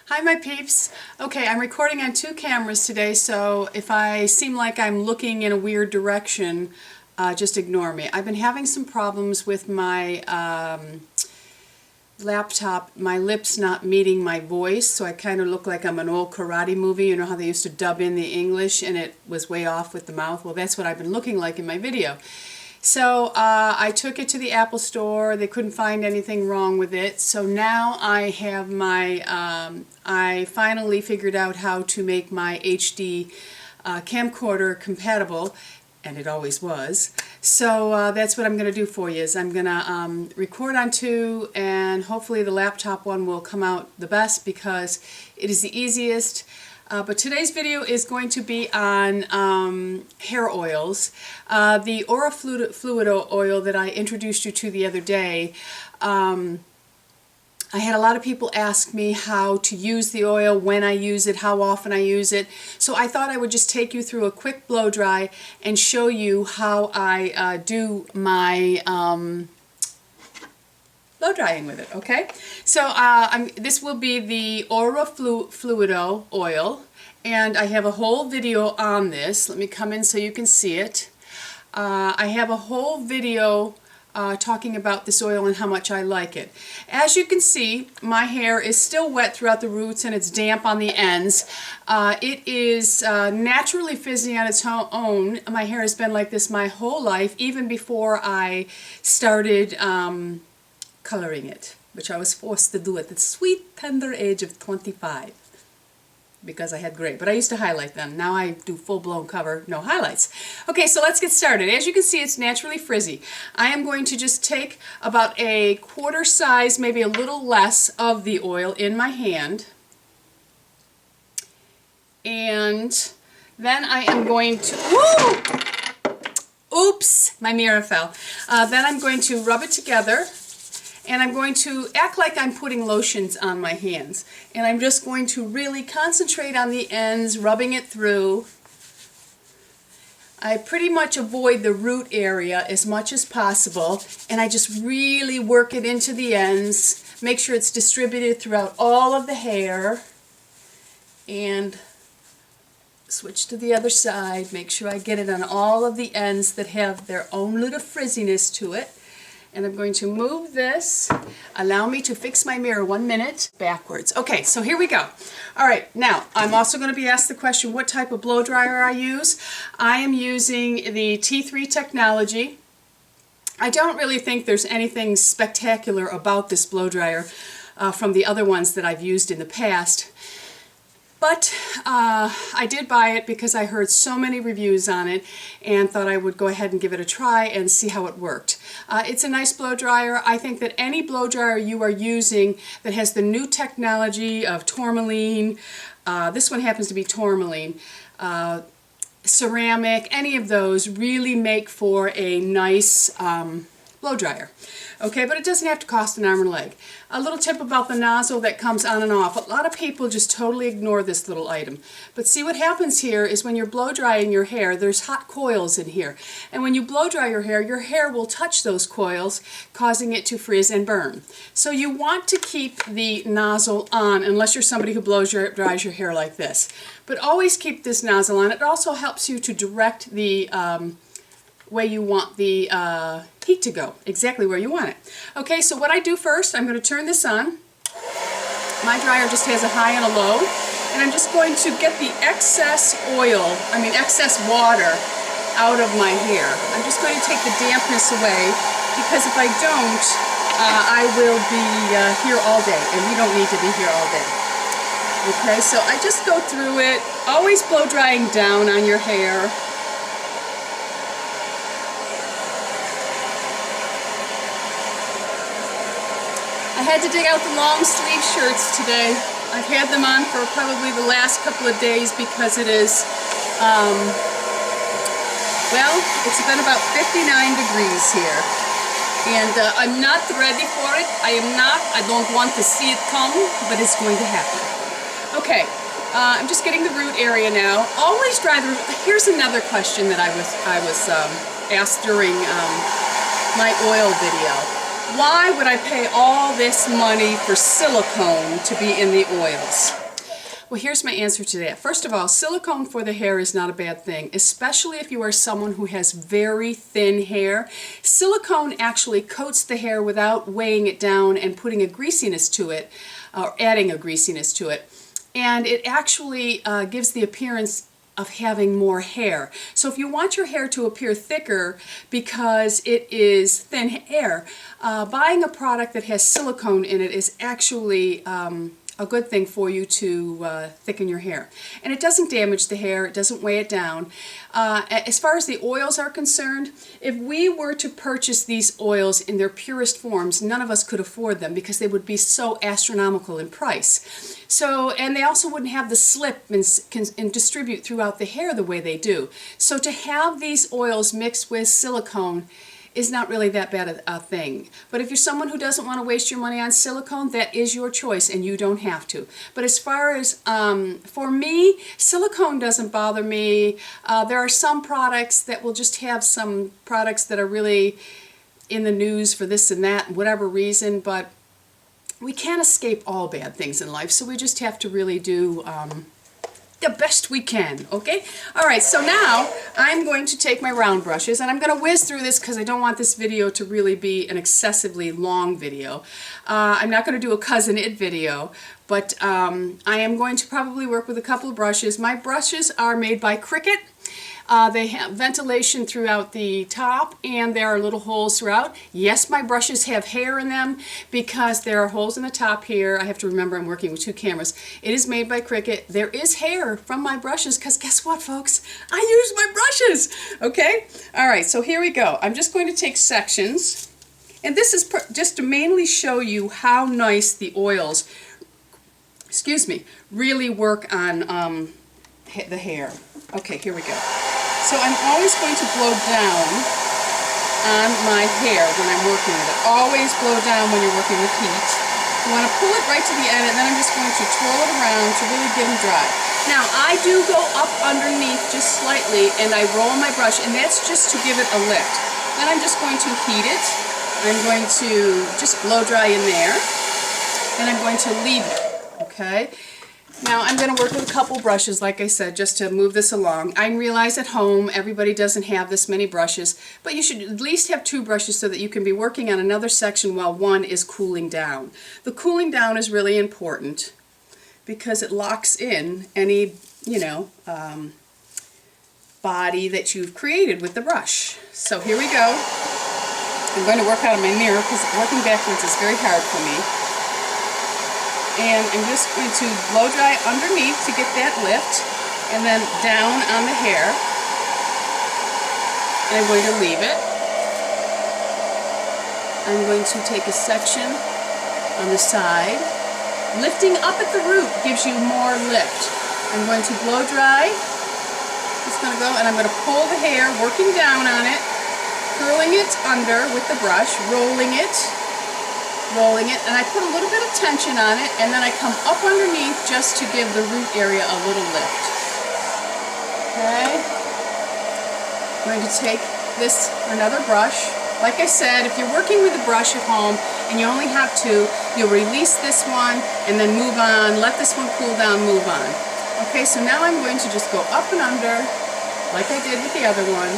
Hi my peeps. Okay, I'm recording on two cameras today, so if I seem like I'm looking in a weird direction, just ignore me. I've been having some problems with my laptop, my lips not meeting my voice, so I kind of look like I'm an old karate movie. You know how they used to dub in the English and it was way off with the mouth? Well, that's what I've been looking like in my video. So I took it to the Apple store. They couldn't find anything wrong with it. So now I have my, I finally figured out how to make my HD camcorder compatible, and it always was. So that's what I'm going to do for you, is I'm going to record on two, and hopefully the laptop one will come out the best because it is the easiest. But today's video is going to be on hair oils. The Aura Fluid oil that I introduced you to the other day, I had a lot of people ask me how to use the oil, when I use it, how often I use it. So I thought I would just take you through a quick blow dry and show you how I do my blow drying with it, okay? So this will be the Aura Fluido oil, and I have a whole video on this. Let me come in so you can see it. I have a whole video talking about this oil and how much I like it. As you can see, my hair is still wet throughout the roots and it's damp on the ends. It is naturally frizzy on its own. My hair has been like this my whole life, even before I started coloring it, which I was forced to do at the sweet, tender age of 25 because I had gray. But I used to highlight them. Now I do full-blown cover, no highlights. Okay, so let's get started. As you can see, it's naturally frizzy. I am going to just take about a quarter size, maybe a little less, of the oil in my hand. And then I am going to... Woo! Oops! My mirror fell. Then I'm going to rub it together. And I'm going to act like I'm putting lotions on my hands. And I'm just going to really concentrate on the ends, rubbing it through. I pretty much avoid the root area as much as possible. And I just really work it into the ends. Make sure it's distributed throughout all of the hair. And switch to the other side. Make sure I get it on all of the ends that have their own little frizziness to it. And I'm going to move this. Allow me to fix my mirror 1 minute backwards. Okay, so here we go. All right, now I'm also going to be asked the question what type of blow dryer I use. I am using the T3 technology. I don't really think there's anything spectacular about this blow dryer from the other ones that I've used in the past. But I did buy it because I heard so many reviews on it and thought I would go ahead and give it a try and see how it worked. It's a nice blow dryer. I think that any blow dryer you are using that has the new technology of tourmaline, this one happens to be tourmaline, ceramic, any of those really make for a nice blow dryer. Okay, but it doesn't have to cost an arm and a leg. A little tip about the nozzle that comes on and off. A lot of people just totally ignore this little item. But see, what happens here is when you're blow drying your hair, there's hot coils in here. And when you blow dry your hair will touch those coils, causing it to frizz and burn. So you want to keep the nozzle on, unless you're somebody who dries your hair like this. But always keep this nozzle on. It also helps you to direct the way you want the heat to go, exactly where you want it. Okay, so what I do first, I'm going to turn this on. My dryer just has a high and a low, and I'm just going to get the excess excess water out of my hair. I'm just going to take the dampness away, because if I don't, I will be here all day, and you don't need to be here all day. Okay, so I just go through it, always blow drying down on your hair. I had to dig out the long sleeve shirts today. I've had them on for probably the last couple of days because it is, well, it's been about 59 degrees here. And I'm not ready for it. I don't want to see it come, but it's going to happen. Okay, I'm just getting the root area now. Always dry the root. Here's another question that I was asked during my oil video. Why would I pay all this money for silicone to be in the oils? Well, here's my answer to that. First of all, silicone for the hair is not a bad thing, especially if you are someone who has very thin hair. Silicone actually coats the hair without weighing it down and putting a greasiness to it, or adding a greasiness to it. And it actually gives the appearance of having more hair. So if you want your hair to appear thicker because it is thin hair, buying a product that has silicone in it is actually a good thing for you to thicken your hair. And it doesn't damage the hair, it doesn't weigh it down. As far as the oils are concerned, if we were to purchase these oils in their purest forms, none of us could afford them because they would be so astronomical in price. So, and they also wouldn't have the slip and distribute throughout the hair the way they do. So to have these oils mixed with silicone is not really that bad a thing. But if you're someone who doesn't want to waste your money on silicone, that is your choice and you don't have to. But as far as, for me, silicone doesn't bother me. There are some products that will just have some products that are really in the news for this and that, whatever reason, but we can't escape all bad things in life, so we just have to really do the best we can, okay? All right, so now I'm going to take my round brushes and I'm going to whiz through this because I don't want this video to really be an excessively long video. I'm not going to do a cousin it video, but I am going to probably work with a couple of brushes. My brushes are made by Cricut. They have ventilation throughout the top and there are little holes throughout. Yes, my brushes have hair in them because there are holes in the top here. I have to remember I'm working with two cameras. It is made by Cricut. There is hair from my brushes because guess what, folks? I use my brushes, okay? All right, so here we go. I'm just going to take sections, and this is just to mainly show you how nice the oils, excuse me, really work on the hair. Okay, here we go. So I'm always going to blow down on my hair when I'm working with it. Always blow down when you're working with heat. You want to pull it right to the end, and then I'm just going to twirl it around to really get them dry. Now, I do go up underneath just slightly, and I roll my brush, and that's just to give it a lift. Then I'm just going to heat it. I'm going to just blow dry in there, and I'm going to leave it, okay? Now I'm going to work with a couple brushes, like I said, just to move this along. I realize at home everybody doesn't have this many brushes, but you should at least have two brushes so that you can be working on another section while one is cooling down. The cooling down is really important because it locks in any, body that you've created with the brush. So here we go. I'm going to work out of my mirror because working backwards is very hard for me. And I'm just going to blow dry underneath to get that lift, and then down on the hair. And I'm going to leave it. I'm going to take a section on the side. Lifting up at the root gives you more lift. I'm going to blow dry. It's going to go, and I'm going to pull the hair, working down on it, curling it under with the brush, rolling it, and I put a little bit of tension on it, and then I come up underneath just to give the root area a little lift. Okay? I'm going to take this, another brush. Like I said, if you're working with a brush at home and you only have two, you'll release this one and then move on, let this one cool down, move on. Okay, so now I'm going to just go up and under, like I did with the other one.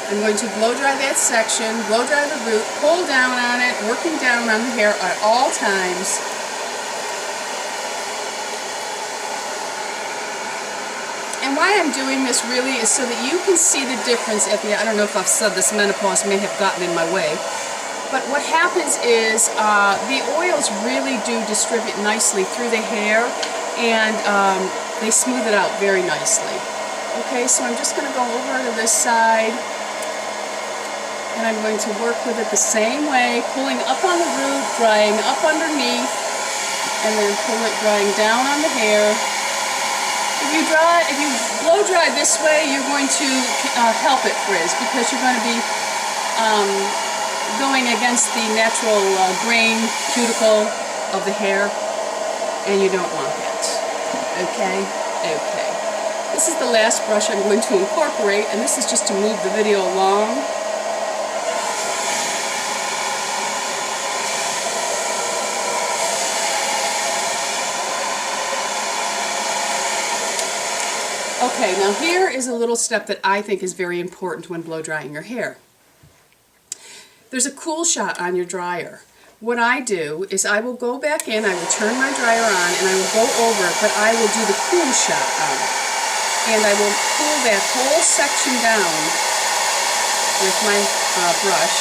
I'm going to blow dry that section, blow dry the root, pull down on it, working down on the hair at all times. And why I'm doing this really is so that you can see the difference at the, I don't know if I've said this, menopause may have gotten in my way, but what happens is the oils really do distribute nicely through the hair, and they smooth it out very nicely. Okay, so I'm just going to go over to this side. And I'm going to work with it the same way, pulling up on the root, drying up underneath, and then pull it drying down on the hair. If you blow dry this way, you're going to help it frizz because you're going to be going against the natural grain cuticle of the hair, and you don't want that. Okay? Okay. This is the last brush I'm going to incorporate, and this is just to move the video along. Okay, now here is a little step that I think is very important when blow drying your hair. There's a cool shot on your dryer. What I do is I will go back in, I will turn my dryer on, and I will go over it, but I will do the cool shot on it. And I will pull that whole section down with my brush,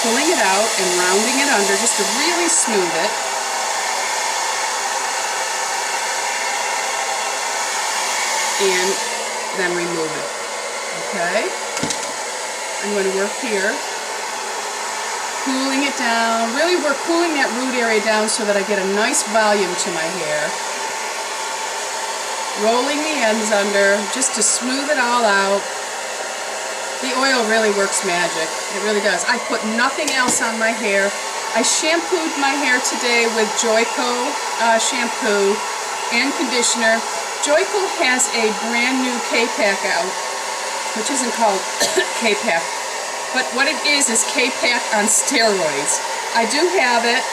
pulling it out and rounding it under just to really smooth it. And then remove it. Okay? I'm going to work here, cooling it down. Really work cooling that root area down so that I get a nice volume to my hair. Rolling the ends under just to smooth it all out. The oil really works magic. It really does. I put nothing else on my hair. I shampooed my hair today with Joico shampoo and conditioner. Joico has a brand new K-Pack out, which isn't called K-Pack, but what it is K-Pack on steroids. I do have it.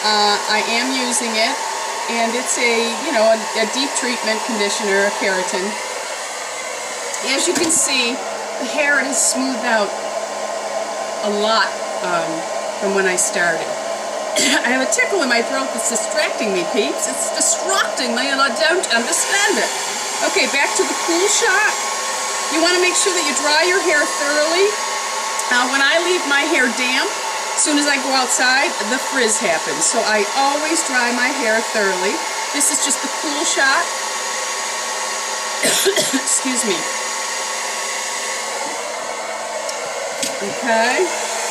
I am using it, and it's a deep treatment conditioner, keratin. As you can see, the hair has smoothed out a lot from when I started. I have a tickle in my throat that's distracting me, peeps. It's distracting me and I don't understand it. Okay, back to the cool shot. You want to make sure that you dry your hair thoroughly. When I leave my hair damp, as soon as I go outside, the frizz happens. So I always dry my hair thoroughly. This is just the cool shot. Excuse me. Okay.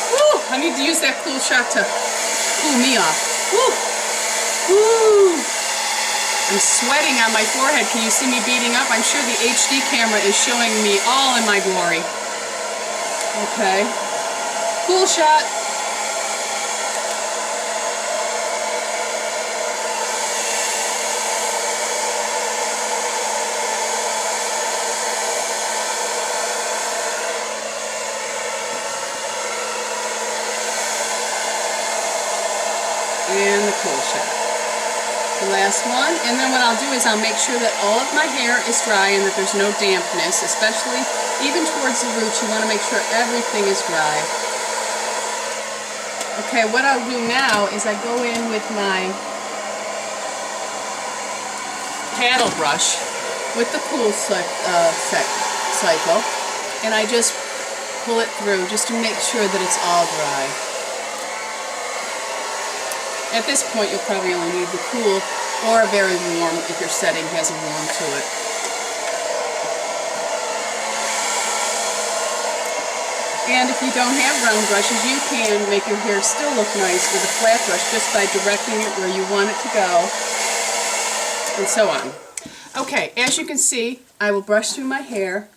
Woo, I need to use that cool shot to cool me off. Woo. Woo. I'm sweating on my forehead. Can you see me beading up? I'm sure the HD camera is showing me all in my glory. Okay. Cool shot. And the cool shot. The last one, and then what I'll do is I'll make sure that all of my hair is dry and that there's no dampness, especially even towards the roots. You want to make sure everything is dry. Okay, what I'll do now is I go in with my paddle brush with the cool cycle, and I just pull it through just to make sure that it's all dry. At this point, you'll probably only need the cool or a very warm if your setting has a warm to it. And if you don't have round brushes, you can make your hair still look nice with a flat brush just by directing it where you want it to go, and so on. Okay, as you can see, I will brush through my hair,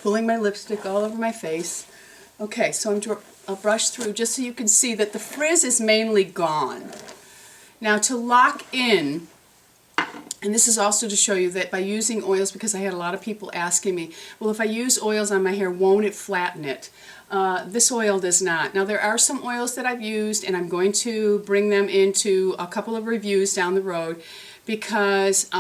pulling my lipstick all over my face. Okay, so I'll brush through just so you can see that the frizz is mainly gone. Now to lock in, and this is also to show you that by using oils, because I had a lot of people asking me, well, if I use oils on my hair, won't it flatten it? This oil does not. Now there are some oils that I've used, and I'm going to bring them into a couple of reviews down the road, because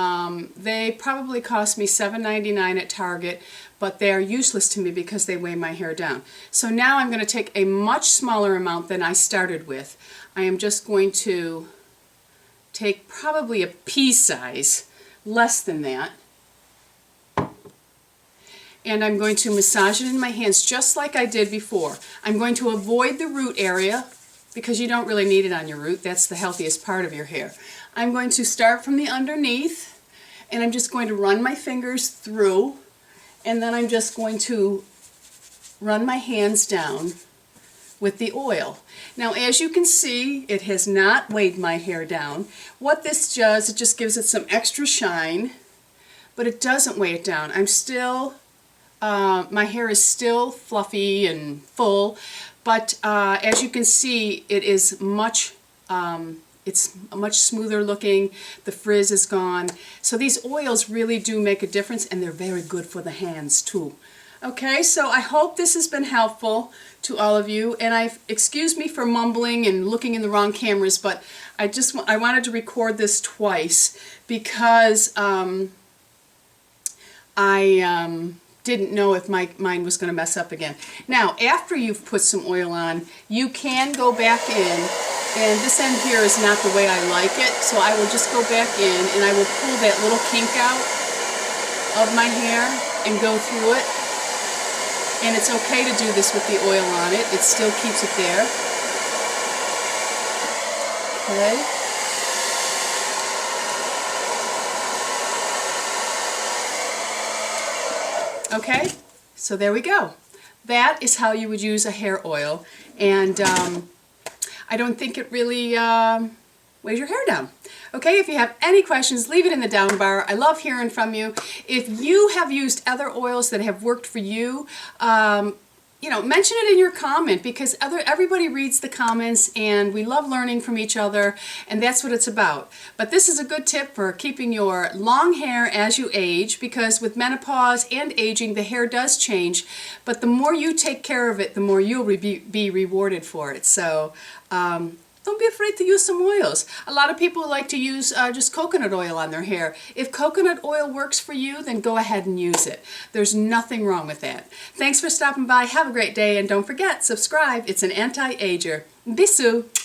they probably cost me $7.99 at Target, but they are useless to me because they weigh my hair down. So now I'm going to take a much smaller amount than I started with. I am just going to take probably a pea size, less than that, and I'm going to massage it in my hands just like I did before. I'm going to avoid the root area because you don't really need it on your root. That's the healthiest part of your hair. I'm going to start from the underneath, and I'm just going to run my fingers through, and then I'm just going to run my hands down with the oil. Now as you can see, it has not weighed my hair down. What this does, it just gives it some extra shine, but it doesn't weigh it down. I'm still, my hair is still fluffy and full, but as you can see, it is much, it's much smoother looking. The frizz is gone. So these oils really do make a difference, and they're very good for the hands too. Okay, so I hope this has been helpful to all of you, and excuse me for mumbling and looking in the wrong cameras, but I wanted to record this twice because I didn't know if mine was going to mess up again. Now, after you've put some oil on, you can go back in, and this end here is not the way I like it, so I will just go back in and I will pull that little kink out of my hair and go through it. And it's okay to do this with the oil on it. It still keeps it there. Okay. Okay, so there we go. That is how you would use a hair oil, and I don't think it really weighs your hair down. Okay, if you have any questions, leave it in the down bar. I love hearing from you. If you have used other oils that have worked for you, you know, mention it in your comment, because everybody reads the comments and we love learning from each other, and that's what it's about. But this is a good tip for keeping your long hair as you age, because with menopause and aging, the hair does change, but the more you take care of it, the more you'll be rewarded for it. So don't be afraid to use some oils. A lot of people like to use just coconut oil on their hair. If coconut oil works for you, then go ahead and use it. There's nothing wrong with that. Thanks for stopping by. Have a great day, and don't forget, subscribe. It's an anti-ager. Bisous.